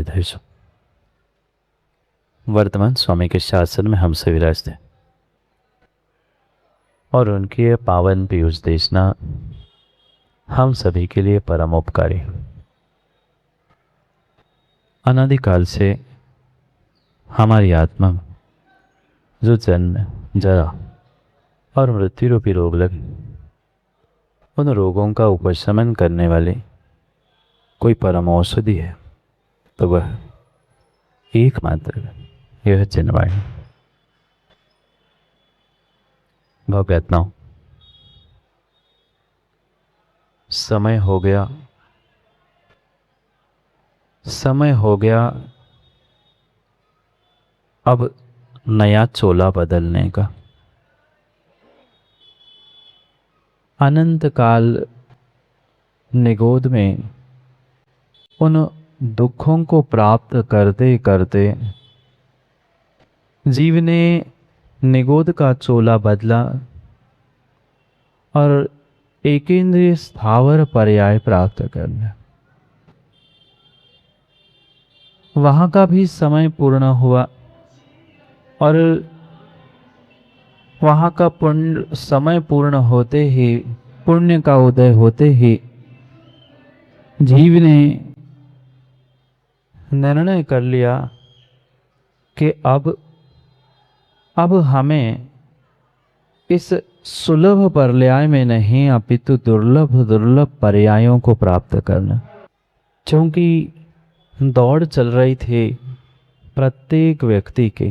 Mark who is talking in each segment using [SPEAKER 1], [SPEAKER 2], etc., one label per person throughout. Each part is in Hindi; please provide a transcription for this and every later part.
[SPEAKER 1] धैर्य। वर्तमान स्वामी के शासन में हमसे विराजते और उनकी ये पावन पीयूष देशना हम सभी के लिए परम उपकारी। अनादिकाल से हमारी आत्मा में जो जन्म, जरा और मृत्यु रूपी रोग लगे, उन रोगों का उपशमन करने वाले कोई परम औषधि है तो वह एकमात्र यह जनवाणी। भव्यात्माओं, समय हो गया, समय हो गया अब नया चोला बदलने का। अनंत काल निगोद में उन दुखों को प्राप्त करते करते जीव ने निगोद का चोला बदला और एकेंद्रीय स्थावर पर्याय प्राप्त कर लिया। वहां का भी समय पूर्ण हुआ और वहां का पुण्य समय पूर्ण होते ही, पुण्य का उदय होते ही जीव ने निर्णय कर लिया कि अब हमें इस सुलभ पर्याय में नहीं अपितु दुर्लभ पर्यायों को प्राप्त करना। क्योंकि दौड़ चल रही थी प्रत्येक व्यक्ति के,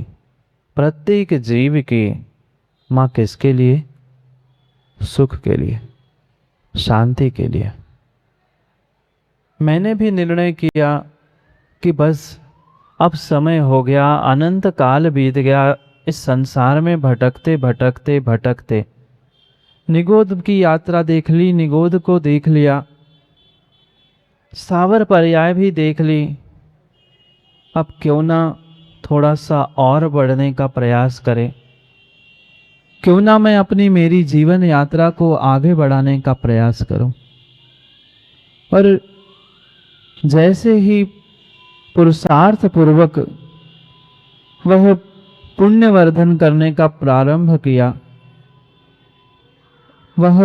[SPEAKER 1] प्रत्येक जीव के, माँ किसके लिए? सुख के लिए, शांति के लिए। मैंने भी निर्णय किया कि बस अब समय हो गया, अनंत काल बीत गया इस संसार में भटकते भटकते भटकते। निगोद की यात्रा देख ली, निगोद को देख लिया, स्थावर पर्याय भी देख ली। अब क्यों ना थोड़ा सा और बढ़ने का प्रयास करें, क्यों ना मैं अपनी मेरी जीवन यात्रा को आगे बढ़ाने का प्रयास करूं। और जैसे ही पुरुषार्थ पूर्वक वह पुण्यवर्धन करने का प्रारंभ किया, वह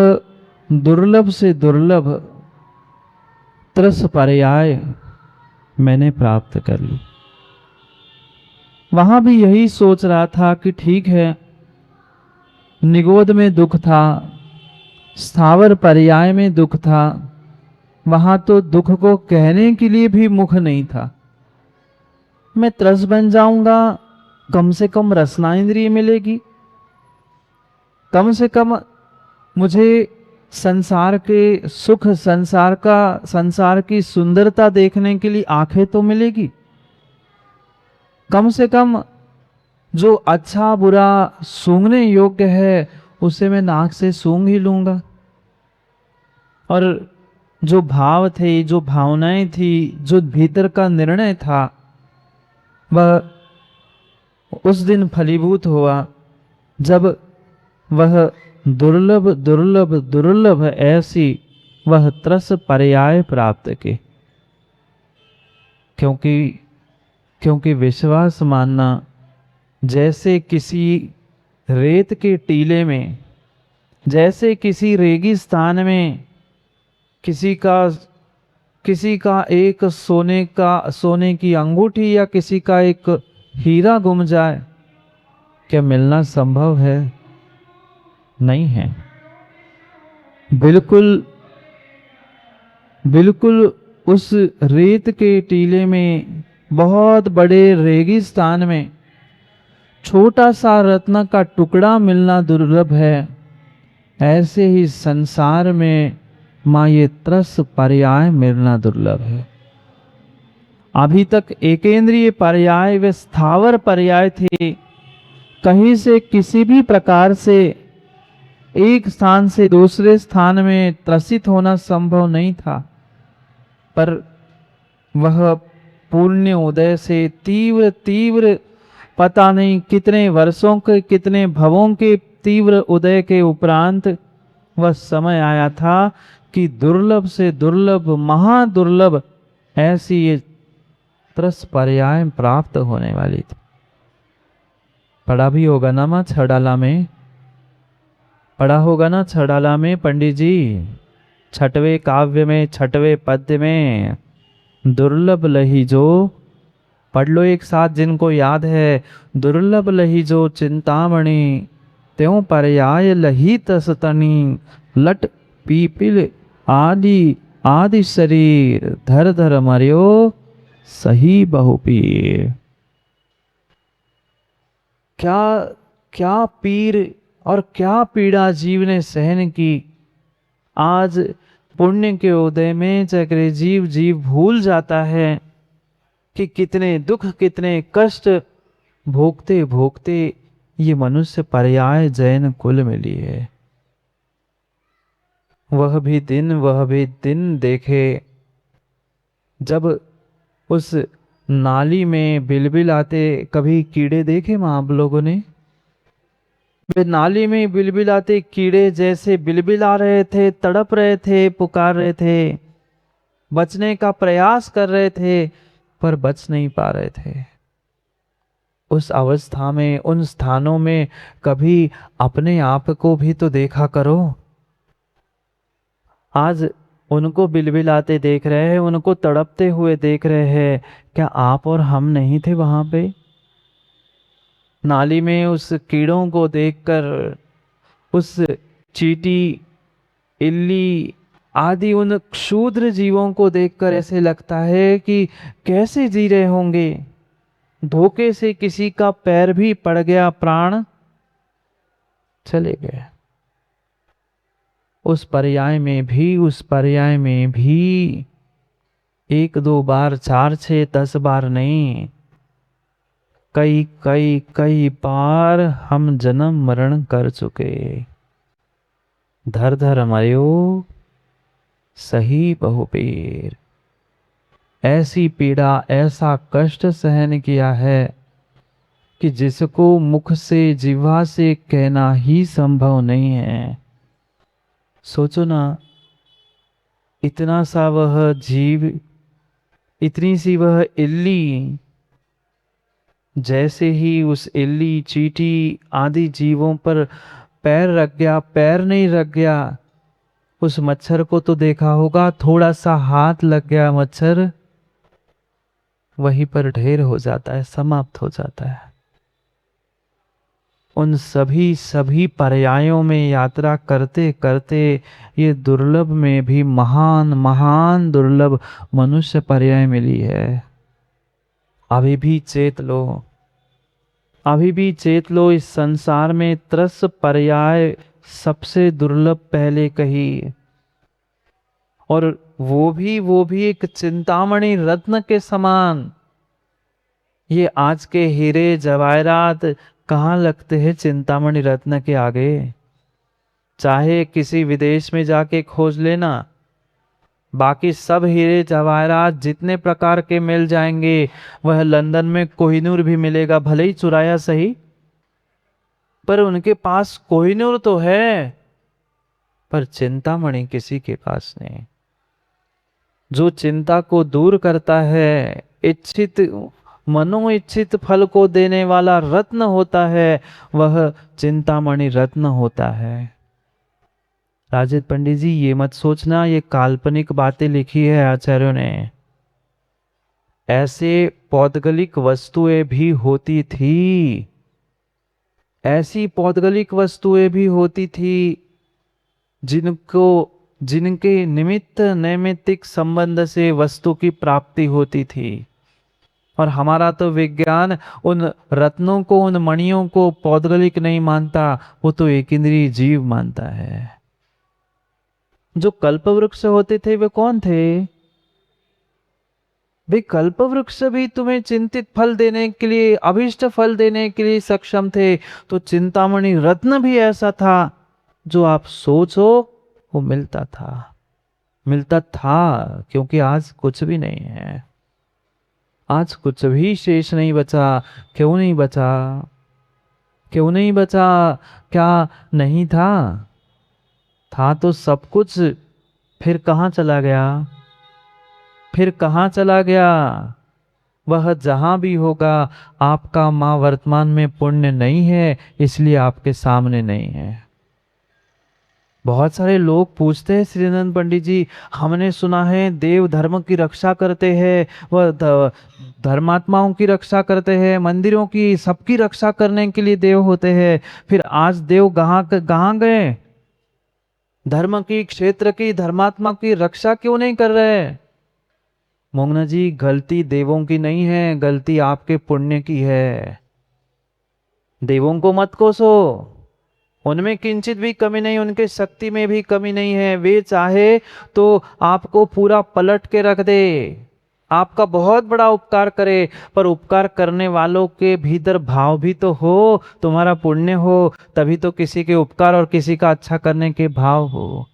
[SPEAKER 1] दुर्लभ से दुर्लभ त्रस पर्याय मैंने प्राप्त कर ली। वहां भी यही सोच रहा था कि ठीक है, निगोद में दुख था, स्थावर पर्याय में दुख था, वहां तो दुख को कहने के लिए भी मुख नहीं था। मैं त्रस बन जाऊंगा, कम से कम रसना इंद्रिय मिलेगी, कम से कम मुझे संसार के सुख, संसार की सुंदरता देखने के लिए आंखें तो मिलेगी, कम से कम जो अच्छा बुरा सूंघने योग्य है उसे मैं नाक से सूंघ ही लूंगा। और जो भाव थे, जो भावनाएं थी, जो भीतर का निर्णय था, वह उस दिन फलीभूत हुआ जब वह दुर्लभ दुर्लभ दुर्लभ ऐसी वह त्रस पर्याय प्राप्त की। क्योंकि विश्वास मानना जैसे किसी रेत के टीले में, जैसे किसी रेगिस्तान में किसी का एक सोने की अंगूठी या किसी का एक हीरा गुम जाए, क्या मिलना संभव है? नहीं है। बिल्कुल उस रेत के टीले में, बहुत बड़े रेगिस्तान में छोटा सा रत्न का टुकड़ा मिलना दुर्लभ है, ऐसे ही संसार में माँ ये त्रस पर्याय मिलना दुर्लभ है। अभी तक एकेंद्रीय पर्याय व स्थावर पर्याय थे, कहीं से किसी भी प्रकार से एक स्थान से दूसरे स्थान में त्रसित होना संभव नहीं था। पर वह पुण्य उदय से तीव्र पता नहीं कितने वर्षों के, कितने भवों के तीव्र उदय के उपरांत वह समय आया था कि दुर्लभ से दुर्लभ, महादुर्लभ ऐसी ये त्रस पर्याय प्राप्त होने वाली थी। पढ़ा भी होगा ना माँ छड़ाला में, पढ़ा होगा ना छड़ाला में पंडित जी, छठवें काव्य में छठवें पद्य में, दुर्लभ लही जो, पढ़ लो एक साथ जिनको याद है। दुर्लभ लही जो चिंतामणि, त्यों पर्याय लही तसतनी, लट पीपिल आदि आदि शरीर, धर धर मर्यो सही बहुपीर। क्या क्या पीर और क्या पीड़ा जीव ने सहन की। आज पुण्य के उदय में चक्रे जीव भूल जाता है कि कितने दुख कितने कष्ट भोगते भोगते ये मनुष्य पर्याय जैन कुल में ली है। वह भी दिन देखे जब उस नाली में बिलबिल आते, कभी कीड़े देखे मां आप लोगों ने? वे नाली में बिलबिल आते कीड़े जैसे बिलबिला रहे थे, तड़प रहे थे, पुकार रहे थे, बचने का प्रयास कर रहे थे पर बच नहीं पा रहे थे। उस अवस्था में उन स्थानों में कभी अपने आप को भी तो देखा करो। आज उनको बिलबिलाते देख रहे हैं, उनको तड़पते हुए देख रहे हैं, क्या आप और हम नहीं थे वहां पे? नाली में उस कीड़ों को देखकर, उस चींटी, इल्ली आदि उन क्षुद्र जीवों को देखकर ऐसे लगता है कि कैसे जी रहे होंगे। धोखे से किसी का पैर भी पड़ गया, प्राण चले गए। उस पर्याय में भी 1 2 बार 4 6 10 बार नहीं, कई बार हम जन्म मरण कर चुके। धर धर मर्यो सही बहुपीर। ऐसी पीड़ा ऐसा कष्ट सहन किया है कि जिसको मुख से जिह्वा से कहना ही संभव नहीं है। सोचो ना, इतना सा वह जीव, इतनी सी वह इल्ली, जैसे ही उस इल्ली चींटी आदि जीवों पर पैर रख गया, पैर नहीं रख गया। उस मच्छर को तो देखा होगा, थोड़ा सा हाथ लग गया मच्छर, वहीं पर ढेर हो जाता है, समाप्त हो जाता है। उन सभी पर्यायों में यात्रा करते करते ये दुर्लभ में भी महान महान दुर्लभ मनुष्य पर्याय मिली है। अभी भी चेत लो, अभी भी चेत लो, इस संसार में त्रस पर्याय सबसे दुर्लभ पहले कही, और वो भी एक चिंतामणि रत्न के समान। ये आज के हीरे जवाहरात कहाँ लगते हैं चिंतामणि रत्न के आगे? चाहे किसी विदेश में जाके खोज लेना, बाकी सब हीरे जवाहरात जितने प्रकार के मिल जाएंगे, वह लंदन में कोहिनूर भी मिलेगा, भले ही चुराया सही, पर उनके पास कोहिनूर तो है, पर चिंतामणि किसी के पास नहीं। जो चिंता को दूर करता है, इच्छित मनोइच्छित फल को देने वाला रत्न होता है, वह चिंतामणि रत्न होता है। राजित पंडित जी, ये मत सोचना ये काल्पनिक बातें लिखी है आचार्यों ने। ऐसे पौद्गलिक वस्तुएं भी होती थी, ऐसी पौद्गलिक वस्तुएं भी होती थी जिनके निमित्त नैमित्तिक संबंध से वस्तु की प्राप्ति होती थी। और हमारा तो विज्ञान उन रत्नों को, उन मणियों को पौद्गलिक नहीं मानता, वो तो एक इंद्रिय जीव मानता है। जो कल्पवृक्ष होते थे वे कौन थे? वे कल्पवृक्ष भी तुम्हें चिंतित फल देने के लिए, अभिष्ट फल देने के लिए सक्षम थे। तो चिंतामणि रत्न भी ऐसा था, जो आप सोचो वो मिलता था, क्योंकि आज कुछ भी नहीं है। आज कुछ भी शेष नहीं बचा। क्यों नहीं बचा? क्यों नहीं बचा? क्या नहीं था? था तो सब कुछ, फिर कहाँ चला गया? फिर कहाँ चला गया? वह जहां भी होगा। आपका मां वर्तमान में पुण्य नहीं है, इसलिए आपके सामने नहीं है। बहुत सारे लोग पूछते हैं श्रीनंद पंडित जी, हमने सुना है देव धर्म की रक्षा करते हैं, वह धर्मात्माओं की रक्षा करते हैं, मंदिरों की सबकी रक्षा करने के लिए देव होते हैं, फिर आज देव कहाँ कहाँ गए? धर्म की, क्षेत्र की, धर्मात्मा की रक्षा क्यों नहीं कर रहे? मोंगना जी, गलती देवों की नहीं है, गलती आपके पुण्य की है। देवों को मत कोसो, उनमें किंचित भी कमी नहीं, उनके शक्ति में भी कमी नहीं है। वे चाहे तो आपको पूरा पलट के रख दे, आपका बहुत बड़ा उपकार करे, पर उपकार करने वालों के भीतर भाव भी तो हो, तुम्हारा पुण्य हो, तभी तो किसी के उपकार और किसी का अच्छा करने के भाव हो।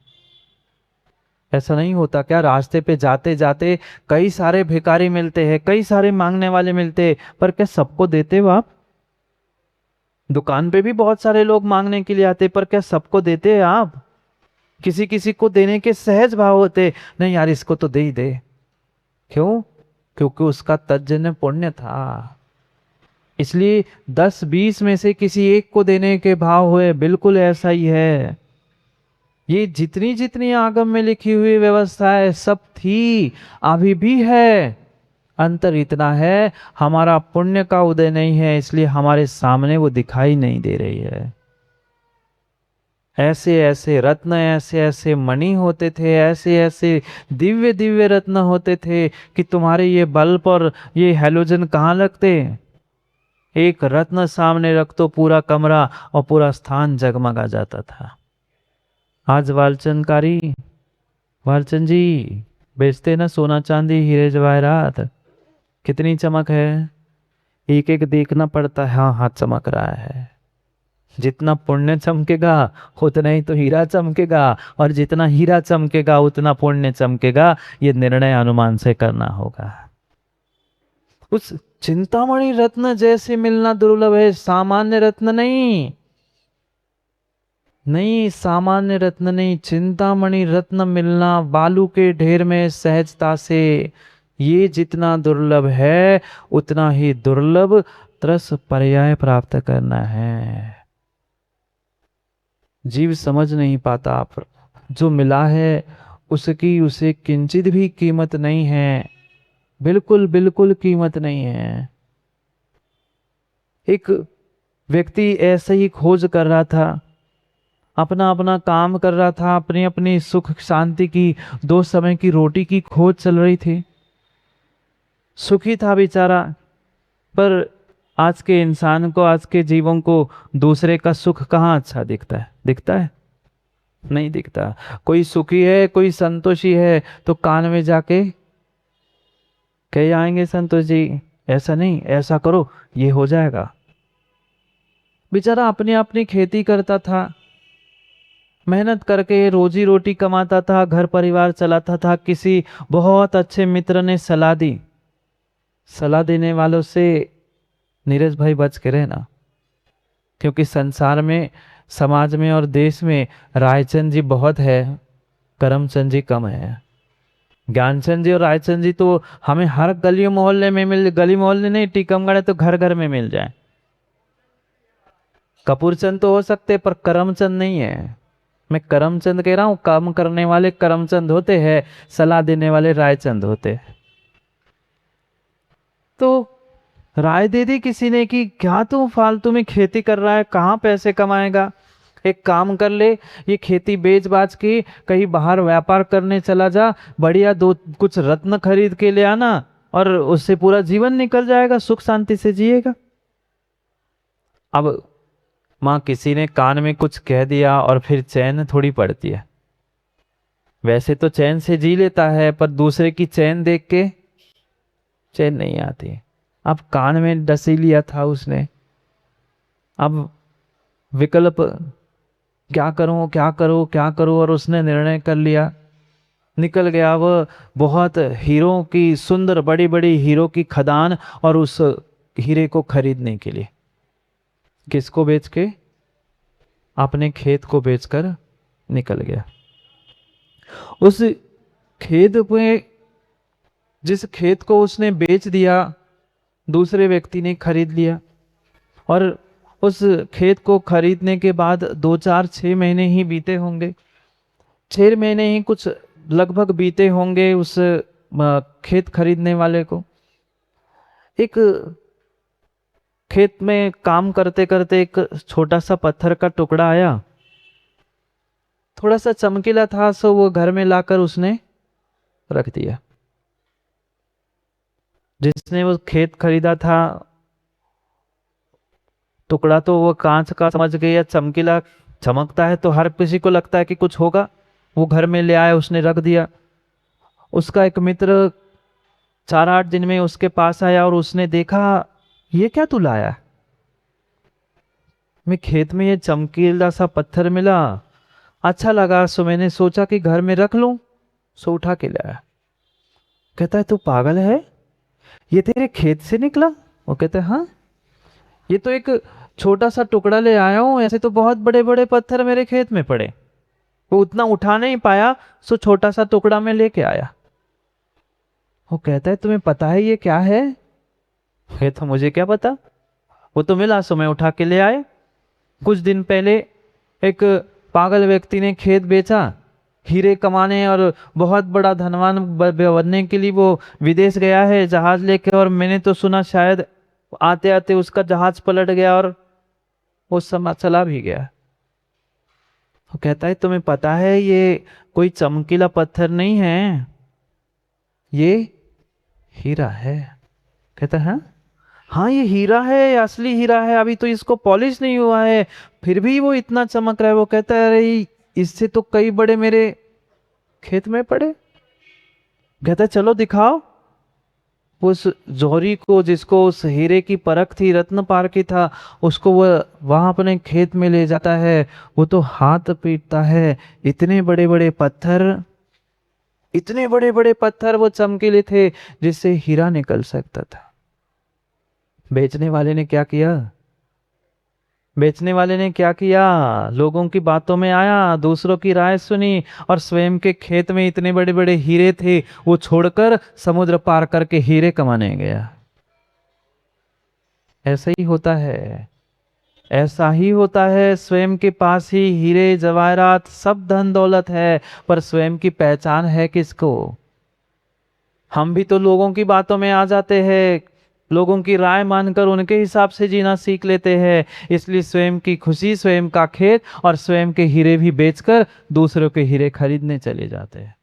[SPEAKER 1] ऐसा नहीं होता क्या? रास्ते पे जाते जाते कई सारे भिखारी मिलते हैं, कई सारे मांगने वाले मिलते हैं, पर क्या सबको देते हो आप? दुकान पे भी बहुत सारे लोग मांगने के लिए आते, पर क्या सबको देते हैं आप? किसी किसी को देने के सहज भाव होते, नहीं यार इसको तो दे ही दे। क्यों? क्योंकि उसका तज्जन्य पुण्य था। इसलिए 10-20 में से किसी एक को देने के भाव हुए, बिल्कुल ऐसा ही है। ये जितनी जितनी आगम में लिखी हुई व्यवस्थाएं सब थी, अभी भी है। अंतर इतना है, हमारा पुण्य का उदय नहीं है, इसलिए हमारे सामने वो दिखाई नहीं दे रही है। ऐसे ऐसे रत्न, ऐसे ऐसे मणि होते थे, ऐसे ऐसे दिव्य दिव्य रत्न होते थे कि तुम्हारे ये बल्ब और ये हैलोजन कहाँ लगते? एक रत्न सामने रख तो पूरा कमरा और पूरा स्थान जगमगा जाता था। आज वालचंदकारी, वालचंद जी बेचते ना सोना चांदी हीरे जवाहरात, कितनी चमक है, एक एक देखना पड़ता है। हाँ हाँ चमक रहा है। जितना पुण्य चमकेगा उतना ही तो हीरा चमकेगा, और जितना हीरा चमकेगा उतना पुण्य चमकेगा। ये निर्णय अनुमान से करना होगा। उस चिंतामणि रत्न जैसे मिलना दुर्लभ है, सामान्य रत्न नहीं। नहीं, सामान्य रत्न नहीं, चिंतामणि रत्न मिलना बालू के ढेर में सहजता से, ये जितना दुर्लभ है उतना ही दुर्लभ त्रस पर्याय प्राप्त करना है। जीव समझ नहीं पाता, आप जो मिला है उसकी उसे किंचित भी कीमत नहीं है, बिल्कुल बिल्कुल कीमत नहीं है। एक व्यक्ति ऐसे ही खोज कर रहा था, अपना अपना काम कर रहा था, अपनी अपनी सुख शांति की, 2 समय की रोटी की खोज चल रही थी। सुखी था बेचारा, पर आज के इंसान को, आज के जीवों को दूसरे का सुख कहाँ अच्छा दिखता है? दिखता है? नहीं दिखता। कोई सुखी है, कोई संतोषी है तो कान में जाके कह आएंगे संतोष जी ऐसा नहीं, ऐसा करो ये हो जाएगा। बेचारा अपनी अपनी खेती करता था, मेहनत करके रोजी रोटी कमाता था, घर परिवार चलाता था। किसी बहुत अच्छे मित्र ने सलाह दी, सलाह देने वालों से नीरज भाई बच के रहना, क्योंकि संसार में, समाज में और देश में रायचंद जी बहुत है, करमचंद जी कम है। ज्ञानचंद जी और रायचंद जी तो हमें हर गली मोहल्ले में मिल, गली मोहल्ले नहीं, टीकमगढ़ है तो घर घर में मिल जाए। कपूरचंद तो हो सकते पर करमचंद नहीं है। मैं करमचंद कह रहा हूं, काम करने वाले करमचंद होते हैं, सलाह देने वाले रायचंद होते हैं। तो राय दे दी किसी ने कि क्या तू फालतू में खेती कर रहा है, कहाँ पैसे कमाएगा, एक काम कर ले, ये खेती बेच बाच के कहीं बाहर व्यापार करने चला जा, बढ़िया 2 कुछ रत्न खरीद के ले आना और उससे पूरा जीवन निकल जाएगा, सुख शांति से जिएगा। अब माँ किसी ने कान में कुछ कह दिया और फिर चैन थोड़ी पड़ती है। वैसे तो चैन से जी लेता है, पर दूसरे की चैन देख के चैन नहीं आती। अब कान में डसी लिया था उसने, अब विकल्प क्या करूं क्या करूं क्या करूं, और उसने निर्णय कर लिया, निकल गया वह बहुत हीरों की, सुंदर बड़ी बड़ी हीरो की खदान, और उस हीरे को खरीदने के लिए। किसको बेच के? अपने खेत को बेचकर निकल गया। उस खेत में, जिस खेत को उसने बेच दिया, दूसरे व्यक्ति ने खरीद लिया और उस खेत को खरीदने के बाद 2 4 6 महीने ही बीते होंगे, 6 महीने ही कुछ लगभग बीते होंगे उस खेत खरीदने वाले को। एक खेत में काम करते करते एक छोटा सा पत्थर का टुकड़ा आया, थोड़ा सा चमकीला था, सो वो घर में लाकर उसने रख दिया। जिसने वो खेत खरीदा था, टुकड़ा तो वो कांच का समझ गया, चमकीला चमकता है तो हर किसी को लगता है कि कुछ होगा। वो घर में ले आया, उसने रख दिया। उसका एक मित्र 4 8 दिन में उसके पास आया और उसने देखा, ये क्या तू लाया? मैं खेत में ये चमकीला सा पत्थर मिला, अच्छा लगा, सो मैंने सोचा कि घर में रख लूं, सो उठा के लाया। कहता है तू पागल है, ये तेरे खेत से निकला? वो कहता है हाँ, ये तो एक छोटा सा टुकड़ा ले आया हूं, ऐसे तो बहुत बड़े बड़े पत्थर मेरे खेत में पड़े, वो उतना उठा नहीं पाया, सो छोटा सा टुकड़ा में लेके आया। वो कहता है तुम्हें पता है ये क्या है? ये तो मुझे क्या पता, वो तो मिला सो मैं उठा के ले आए। कुछ दिन पहले एक पागल व्यक्ति ने खेत बेचा, हीरे कमाने और बहुत बड़ा धनवान बनने के लिए वो विदेश गया है जहाज लेके, और मैंने तो सुना शायद आते आते उसका जहाज पलट गया और वो समय चला भी गया। वो कहता है तुम्हें पता है ये कोई चमकीला पत्थर नहीं है, ये हीरा है। कहता है हाँ ये हीरा है, असली हीरा है, अभी तो इसको पॉलिश नहीं हुआ है, फिर भी वो इतना चमक रहा है। वो कहता है अरे इससे तो कई बड़े मेरे खेत में पड़े। कहता है चलो दिखाओ। उस जौहरी को, जिसको उस हीरे की परख थी, रत्न पार की था, उसको वो वहां अपने खेत में ले जाता है। वो तो हाथ पीटता है, इतने बड़े बड़े पत्थर, इतने बड़े बड़े पत्थर वो चमकीले थे जिससे हीरा निकल सकता था। बेचने वाले ने क्या किया? बेचने वाले ने क्या किया? लोगों की बातों में आया, दूसरों की राय सुनी और स्वयं के खेत में इतने बड़े बड़े हीरे थे वो छोड़कर समुद्र पार करके हीरे कमाने गया। ऐसा ही होता है, ऐसा ही होता है। स्वयं के पास ही हीरे जवाहरात सब धन दौलत है, पर स्वयं की पहचान है किसको? हम भी तो लोगों की बातों में आ जाते हैं, लोगों की राय मानकर उनके हिसाब से जीना सीख लेते हैं। इसलिए स्वयं की खुशी, स्वयं का खेत और स्वयं के हीरे भी बेचकर दूसरों के हीरे खरीदने चले जाते हैं।